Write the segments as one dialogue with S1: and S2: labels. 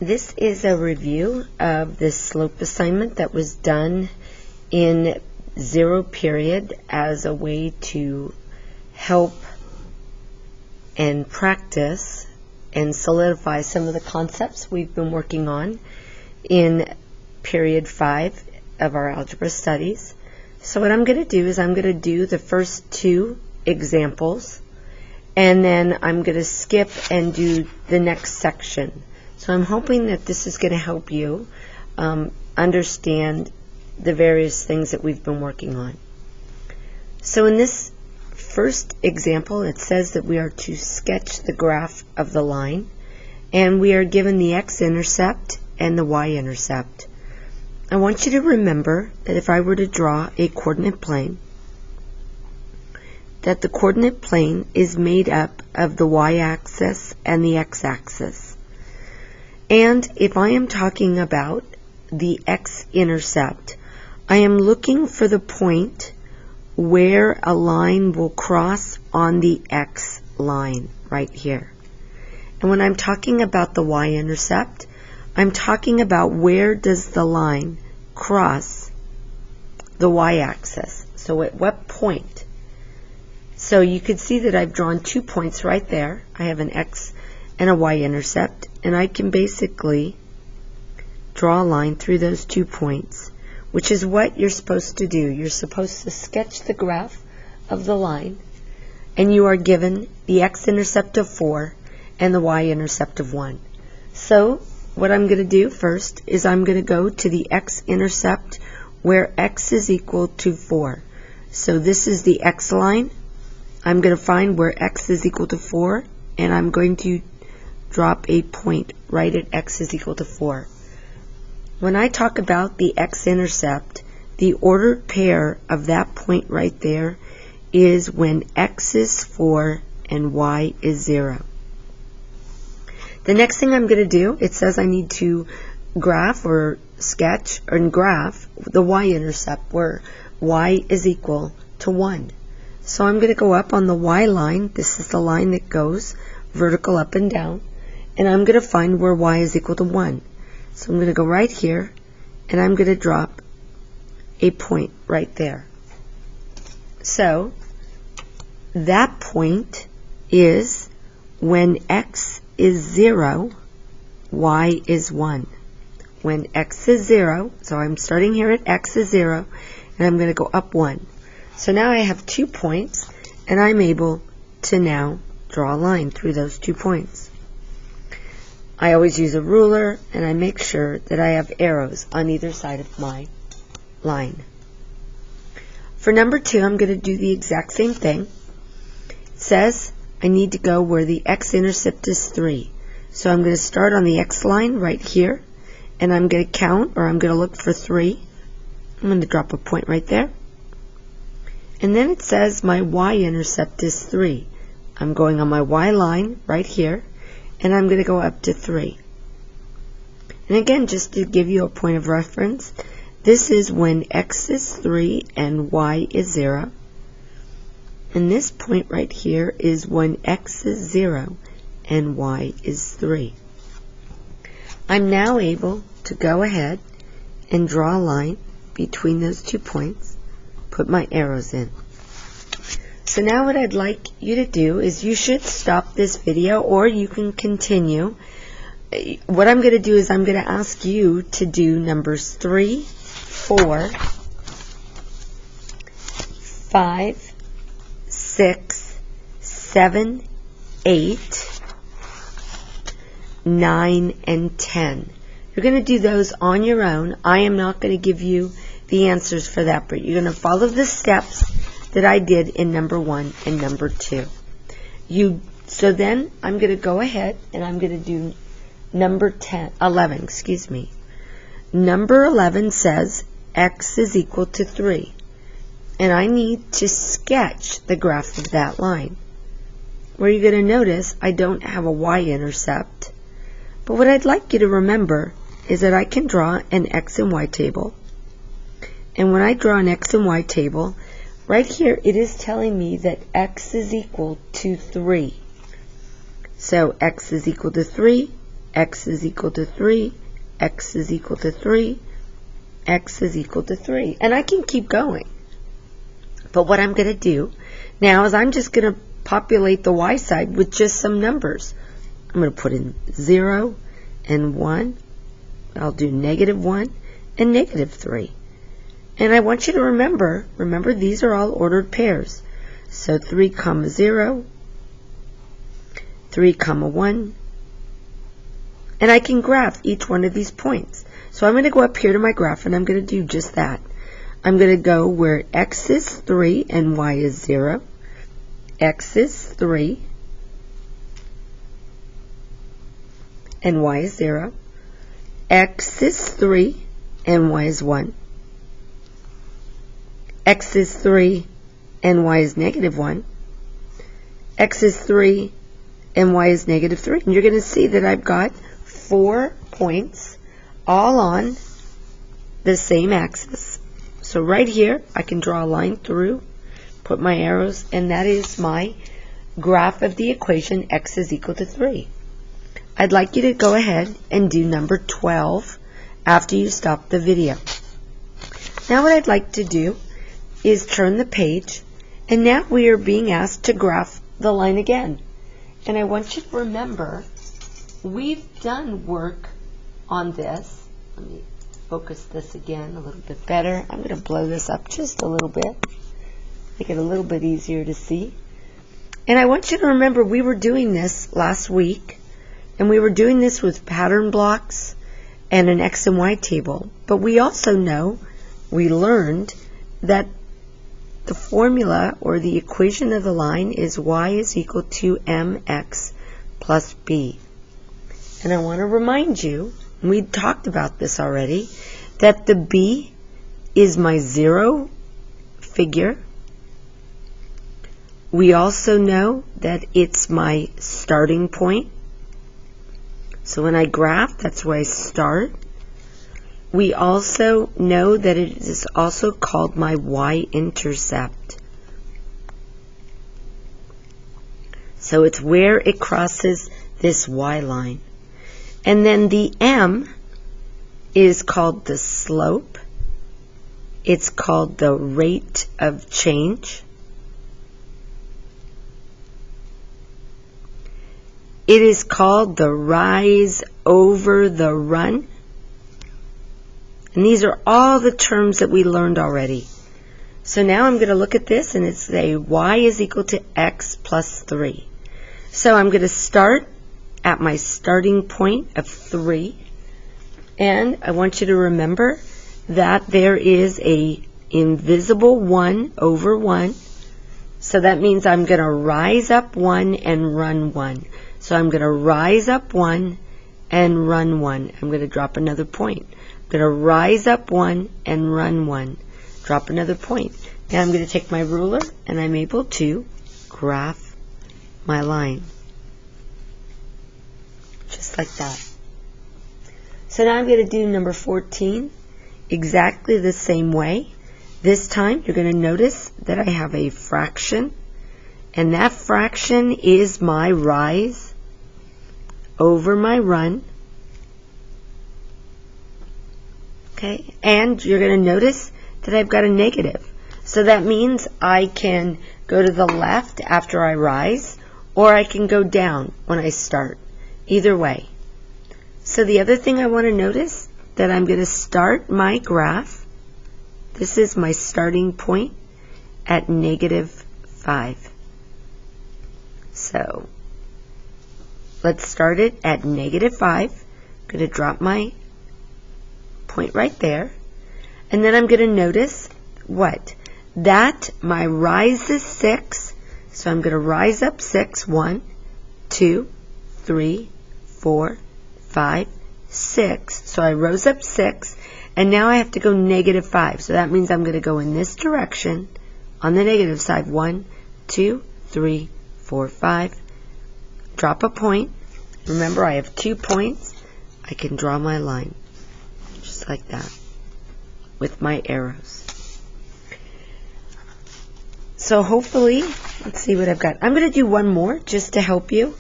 S1: This is a review of the slope assignment that was done in 0 period as a way to help and practice and solidify some of the concepts we've been working on in period 5 of our algebra studies. So what I'm going to do is I'm going to do the first 2 examples, and then I'm going to skip and do the next section. So I'm hoping that this is going to help you understand the various things that we've been working on. So in this first example, it says that we are to sketch the graph of the line, and we are given the x-intercept and the y-intercept. I want you to remember that if I were to draw a coordinate plane, that the coordinate plane is made up of the y-axis and the x-axis. And if I am talking about the x-intercept, I am looking for the point where a line will cross on the x line right here. And when I'm talking about the y-intercept, I'm talking about where does the line cross the y-axis. So at what point? So you could see that I've drawn 2 points right there. I have an x and a y-intercept, and I can basically draw a line through those 2 points, which is what you're supposed to do. You're supposed to sketch the graph of the line, and you are given the x-intercept of 4 and the y-intercept of 1. So what I'm going to do first is I'm going to go to the x-intercept where x is equal to 4. So this is the x line. I'm going to find where x is equal to 4, and I'm going to drop a point right at x is equal to 4. When I talk about the x-intercept, the ordered pair of that point right there is when x is 4 and y is 0. The next thing I'm going to do, it says I need to graph or sketch or graph the y-intercept where y is equal to 1. So I'm going to go up on the y line. This is the line that goes vertical up and down. And I'm going to find where y is equal to 1. So I'm going to go right here, and I'm going to drop a point right there. So that point is when x is 0, y is 1. When x is 0, so I'm starting here at x is 0, and I'm going to go up 1. So now I have 2 points, and I'm able to now draw a line through those 2 points. I always use a ruler, and I make sure that I have arrows on either side of my line. For number 2, I'm going to do the exact same thing. It says I need to go where the x-intercept is 3. So I'm going to start on the x line right here, and I'm going to count, or I'm going to look for 3. I'm going to drop a point right there. And then it says my y-intercept is 3. I'm going on my y line right here, and I'm going to go up to 3. And again, just to give you a point of reference, this is when x is 3 and y is 0. And this point right here is when x is 0 and y is 3. I'm now able to go ahead and draw a line between those 2 points, put my arrows in. So now what I'd like you to do is you should stop this video, or you can continue. What I'm going to do is I'm going to ask you to do numbers 3, 4, 5, 6, 7, 8, 9, and 10. You're going to do those on your own. I am not going to give you the answers for that, but you're going to follow the steps that I did in number 1 and number 2. So then I'm going to go ahead and I'm going to do number 11. Number 11 says x is equal to 3. And I need to sketch the graph of that line. Where you're going to notice I don't have a y-intercept. But what I'd like you to remember is that I can draw an x and y table. And when I draw an x and y table, right here it is telling me that x is equal to 3. So x is equal to 3, x is equal to 3, x is equal to 3, x is equal to 3. And I can keep going. But what I'm going to do now is I'm just going to populate the y side with just some numbers. I'm going to put in 0 and 1. I'll do -1 and -3. And I want you to remember these are all ordered pairs. So 3, 0, 3, 1. And I can graph each one of these points. So I'm going to go up here to my graph and I'm going to do just that. I'm going to go where x is 3 and y is 0. X is 3 and y is 0. X is 3 and y is 1. X is 3 and y is -1. X is 3 and y is -3. And you're going to see that I've got 4 points all on the same axis. So right here, I can draw a line through, put my arrows, and that is my graph of the equation x is equal to 3. I'd like you to go ahead and do number 12 after you stop the video. Now what I'd like to do is turn the page, and now we are being asked to graph the line again. And I want you to remember, we've done work on this. Let me focus this again a little bit better. I'm going to blow this up just a little bit, make it a little bit easier to see. And I want you to remember we were doing this last week, and we were doing this with pattern blocks and an x and y table. But we also know, we learned that the formula or the equation of the line is y is equal to mx plus b. And I want to remind you, we talked about this already, that the b is my 0 figure. We also know that it's my starting point. So when I graph, that's where I start. We also know that it is also called my y-intercept. So it's where it crosses this y line. And then the m is called the slope. It's called the rate of change. It is called the rise over the run. And these are all the terms that we learned already. So now I'm going to look at this and it's say y is equal to x plus 3. So I'm going to start at my starting point of 3. And I want you to remember that there is a invisible 1 over 1. So that means I'm going to rise up 1 and run 1. So I'm going to rise up 1 and run 1. I'm going to drop another point. I'm going to rise up 1 and run 1. Drop another point. Now I'm going to take my ruler and I'm able to graph my line. Just like that. So now I'm going to do number 14 exactly the same way. This time you're going to notice that I have a fraction, and that fraction is my rise over my run. Okay, and you're going to notice that I've got a negative. So that means I can go to the left after I rise, or I can go down when I start. Either way. So the other thing I want to notice, that I'm going to start my graph. This is my starting point at -5. So let's start it at -5. I'm going to drop my point right there. And then I'm going to notice what? That my rise is 6. So I'm going to rise up 6. 1, 2, 3, 4, 5, 6. So I rose up 6. And now I have to go -5. So that means I'm going to go in this direction on the negative side. 1, 2, 3, 4, 5. Drop a point. Remember, I have 2 points. I can draw my line just like that with my arrows. So hopefully, let's see what I've got. I'm going to do one more just to help you.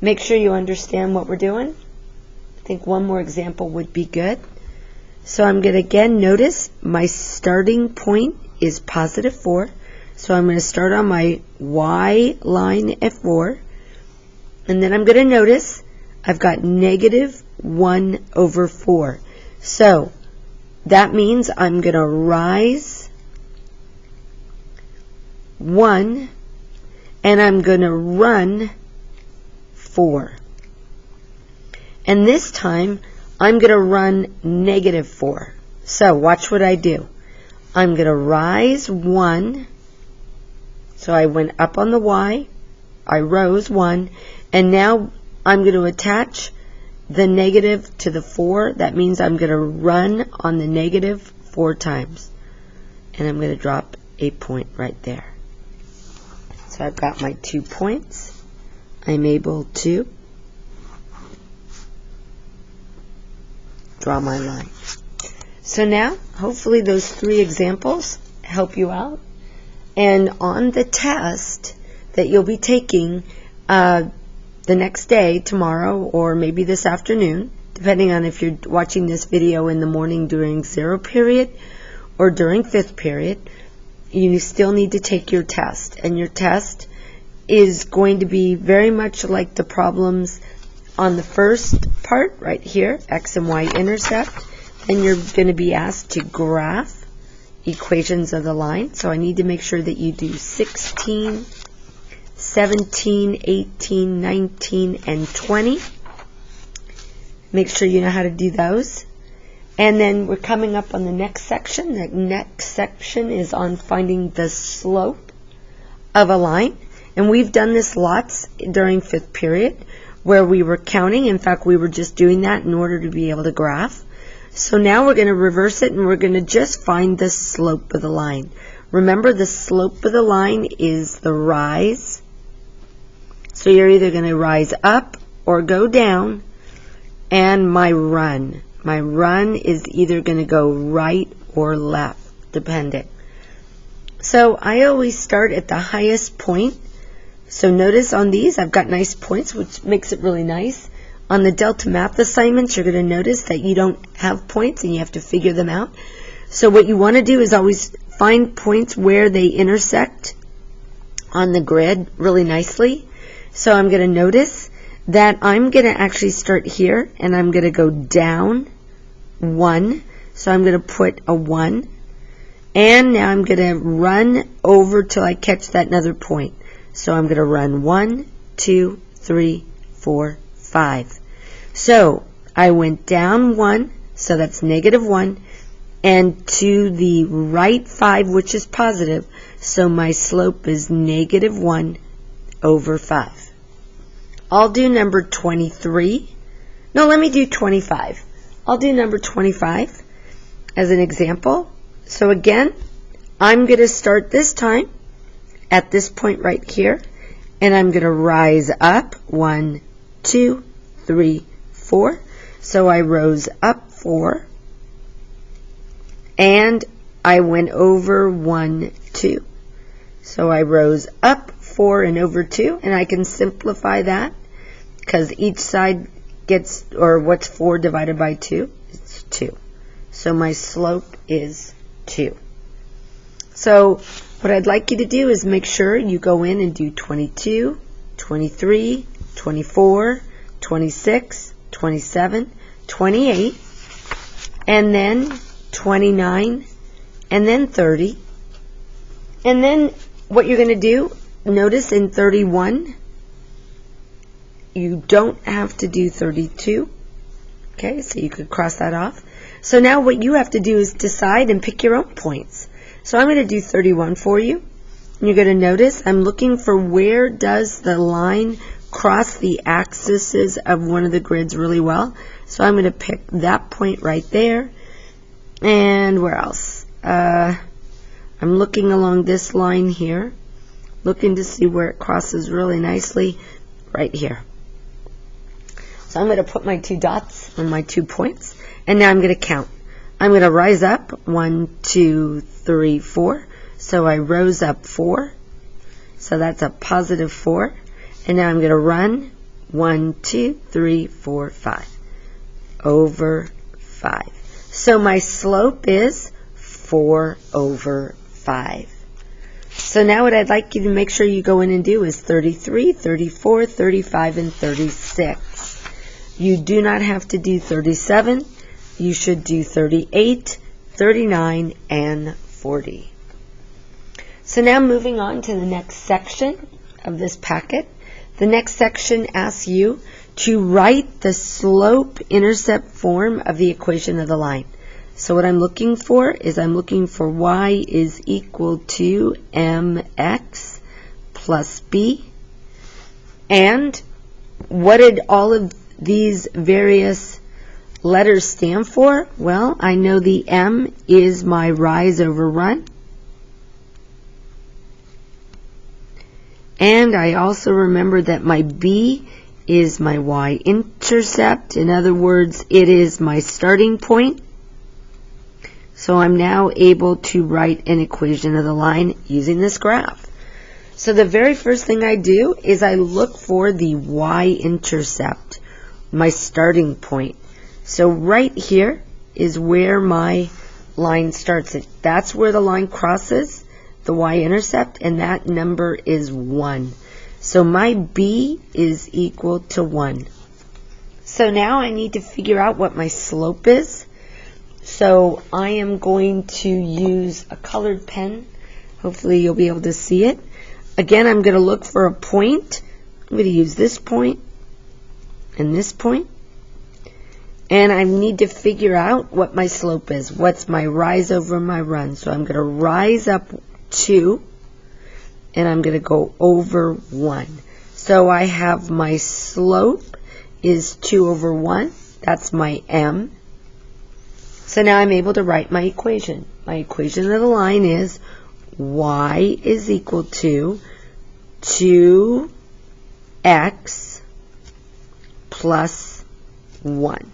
S1: Make sure you understand what we're doing. think one more example would be good. So I'm going to again notice my starting point is positive 4. So I'm going to start on my y line at 4. And then I'm going to notice I've got negative 1 over 4. So that means I'm going to rise 1 and I'm going to run 4. And this time I'm going to run negative 4. So watch what I do. I'm going to rise 1. So I went up on the y, I rose 1, and now I'm going to attach the negative to the 4. That means I'm going to run on the negative 4 times. And I'm going to drop a point right there. So I've got my 2 points. I'm able to draw my line. So now, hopefully those 3 examples help you out. And on the test that you'll be taking the next day, tomorrow, or maybe this afternoon, depending on if you're watching this video in the morning during 0 period or during 5th period, you still need to take your test. And your test is going to be very much like the problems on the first part right here, x and y intercept. And you're going to be asked to graph equations of the line. So I need to make sure that you do 16, 17, 18, 19, and 20. Make sure you know how to do those. And then we're coming up on the next section. The next section is on finding the slope of a line. And we've done this lots during 5th period where we were counting. In fact, we were just doing that in order to be able to graph. So now we're going to reverse it and we're going to just find the slope of the line. Remember, the slope of the line is the rise. So you're either going to rise up or go down. And my run. My run is either going to go right or left, depending. So I always start at the highest point. So notice on these I've got nice points, which makes it really nice. On the Delta Math assignments, you're going to notice that you don't have points and you have to figure them out. So what you want to do is always find points where they intersect on the grid really nicely. So I'm going to notice that I'm going to actually start here and I'm going to go down 1. So I'm going to put a 1. And now I'm going to run over till I catch that another point. So I'm going to run 1, 2, 3, 4, 5. So I went down 1, so that's negative 1, and to the right 5, which is positive, so my slope is negative 1 over 5. I'll do number 23. No, let me do 25. I'll do number 25 as an example. So again, I'm going to start this time at this point right here, and I'm going to rise up 1, 2, 3, 4. So I rose up 4, and I went over 1, 2. So I rose up 4 and over 2, and I can simplify that because each side gets, or what's 4 divided by 2? It's 2. So my slope is 2. So what I'd like you to do is make sure you go in and do 22, 23, 24, 26, 27, 28, and then 29, and then 30. And then what you're going to do, notice in 31, you don't have to do 32. Okay, so you could cross that off. So now what you have to do is decide and pick your own points. So I'm going to do 31 for you. And you're going to notice I'm looking for where does the line cross the axes of one of the grids really well. So I'm going to pick that point right there. And where else? I'm looking along this line here, looking to see where it crosses really nicely right here. So I'm going to put my 2 dots on my 2 points, and now I'm going to count. I'm going to rise up 1, 2, 3, 4. So I rose up 4. So that's a positive 4. And now I'm going to run 1, 2, 3, 4, 5. over 5. So my slope is 4 over 5. So now what I'd like you to make sure you go in and do is 33, 34, 35, and 36. You do not have to do 37. You should do 38, 39, and 40. So now moving on to the next section of this packet. The next section asks you to write the slope-intercept form of the equation of the line. So what I'm looking for is I'm looking for y is equal to mx plus b. And what did all of these various letters stand for? Well, I know the m is my rise over run. And I also remember that my b is my y-intercept. In other words, it is my starting point. So I'm now able to write an equation of the line using this graph. So the very first thing I do is I look for the y-intercept, my starting point. So right here is where my line starts. That's where the line crosses the y-intercept, and that number is 1. So my b is equal to 1. So now I need to figure out what my slope is. So I am going to use a colored pen. Hopefully you'll be able to see it. Again, I'm going to look for a point. I'm going to use this point and this point. And I need to figure out what my slope is. What's my rise over my run? So I'm going to rise up 2, and I'm going to go over 1. So I have my slope is 2 over 1. That's my m. So now I'm able to write my equation. My equation of the line is y is equal to 2x plus 1.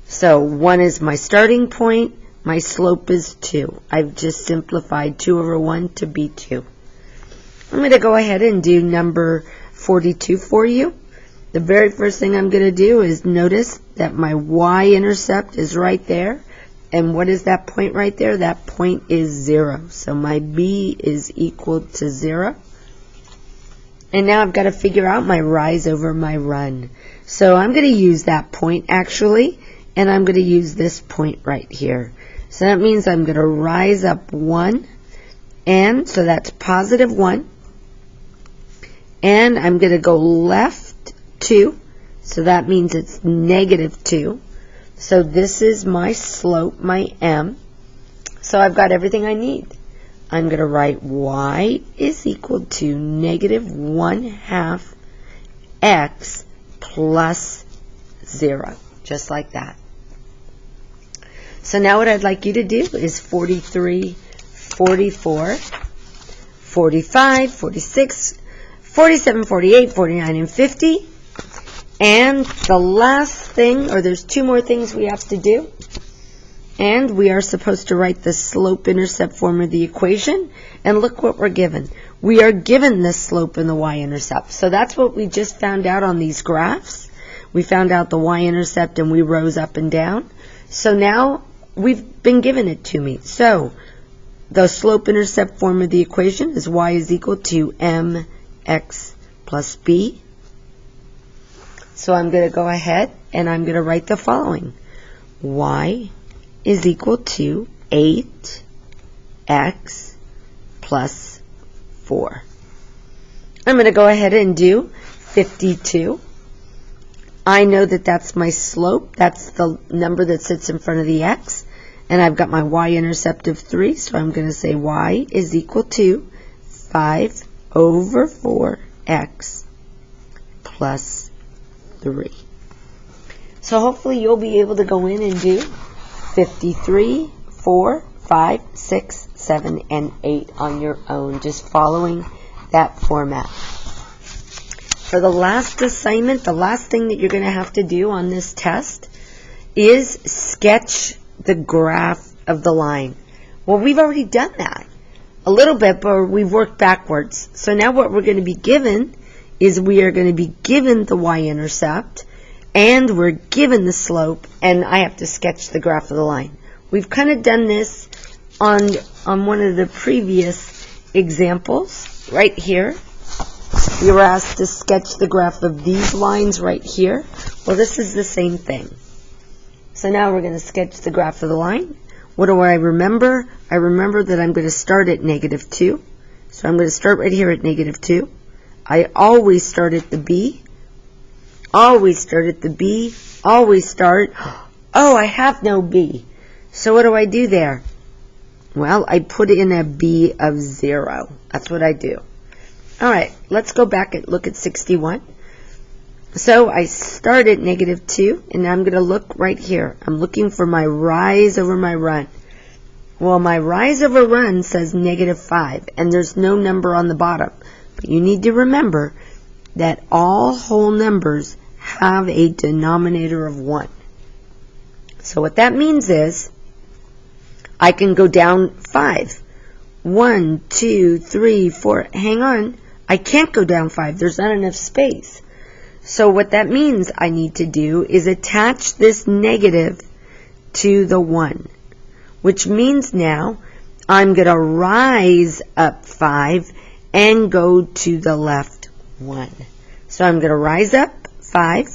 S1: So 1 is my starting point. My slope is 2. I've just simplified 2 over 1 to be 2. I'm going to go ahead and do number 42 for you. The very first thing I'm going to do is notice that my y-intercept is right there. And what is that point right there? That point is 0. So my b is equal to 0. And now I've got to figure out my rise over my run. So I'm going to use that point actually, and I'm going to use this point right here. So that means I'm going to rise up 1, and so that's positive 1. And I'm going to go left 2, so that means it's negative 2. So this is my slope, my m. So I've got everything I need. I'm going to write y is equal to negative 1/2 x plus 0, just like that. So now what I'd like you to do is 43, 44, 45, 46, 47, 48, 49, and 50. And the last thing, or there's 2 more things we have to do. And we are supposed to write the slope-intercept form of the equation. And look what we're given. We are given the slope and the y-intercept. So that's what we just found out on these graphs. We found out the y-intercept and we rose up and down. So now we've been given it to me. So the slope-intercept form of the equation is y is equal to mx plus b. So I'm going to go ahead and I'm going to write the following. Y is equal to 8x plus 4. I'm going to go ahead and do 52. I know that that's my slope. That's the number that sits in front of the x. And I've got my y-intercept of 3, so I'm going to say y is equal to 5 over 4x plus 3. So hopefully you'll be able to go in and do 53, 4, 5, 6, 7, and 8 on your own, just following that format. For the last assignment, the last thing that you're going to have to do on this test is sketch the graph of the line. Well, we've already done that a little bit, but we've worked backwards. So now what we're going to be given is we are going to be given the y-intercept, and we're given the slope, and I have to sketch the graph of the line. We've kind of done this on one of the previous examples right here. We were asked to sketch the graph of these lines right here. Well, this is the same thing. So now we're going to sketch the graph of the line. What do I remember? I remember that I'm going to start at -2. So I'm going to start right here at -2. I always start at the B. Always start at the B. Always start. Oh, I have no B. So what do I do there? Well, I put in a B of 0. That's what I do. All right, let's go back and look at 61. So I start at -2, and I'm going to look right here. I'm looking for my rise over my run. Well, my rise over run says -5, and there's no number on the bottom. But you need to remember that all whole numbers have a denominator of 1. So what that means is I can go down 5. 1, 2, 3, 4. Hang on. I can't go down 5. There's not enough space. So what that means I need to do is attach this negative to the 1, which means now I'm going to rise up 5 and go to the left 1. So I'm going to rise up 5,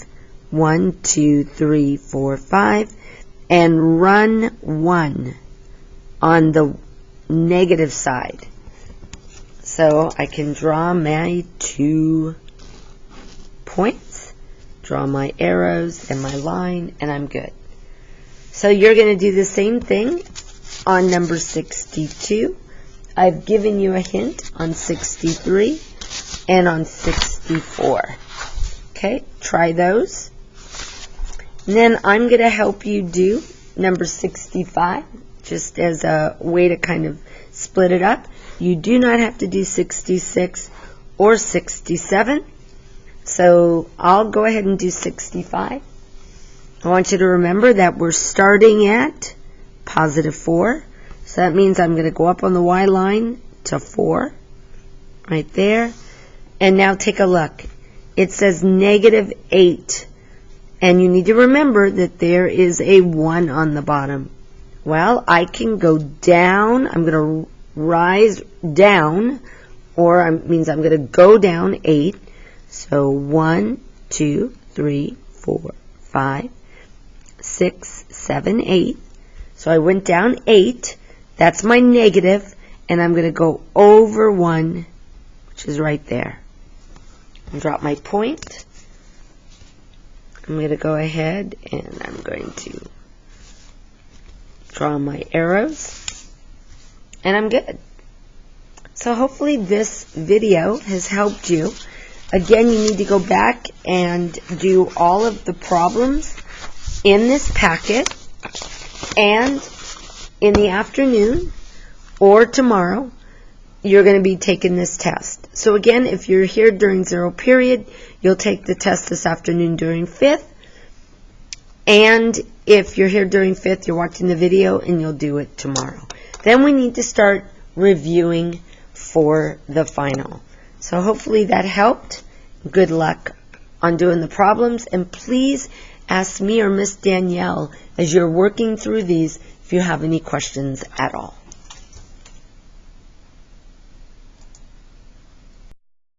S1: 1, 2, 3, 4, 5, and run 1 on the negative side. So I can draw my 2 points, draw my arrows and my line, and I'm good. So you're going to do the same thing on number 62. I've given you a hint on 63 and on 64. Okay, try those. And then I'm going to help you do number 65, just as a way to kind of split it up. You do not have to do 66 or 67. So I'll go ahead and do 65. I want you to remember that we're starting at +4. So that means I'm going to go up on the Y line to 4, right there. And now take a look. It says -8. And you need to remember that there is a 1 on the bottom. Well, I can go down. I'm going to rise down, or it means I'm going to go down 8. So 1, 2, 3, 4, 5, 6, 7, 8. So I went down 8. That's my negative, and I'm going to go over 1, which is right there. And drop my point. I'm going to go ahead and I'm going to draw my arrows, and I'm good. So hopefully this video has helped you. Again, you need to go back and do all of the problems in this packet, and in the afternoon or tomorrow, you're going to be taking this test. So again, if you're here during 0 period, you'll take the test this afternoon during 5th. And if you're here during 5th, you're watching the video and you'll do it tomorrow. Then we need to start reviewing for the final. So hopefully that helped. Good luck on doing the problems. And please ask me or Miss Danielle as you're working through these if you have any questions at all.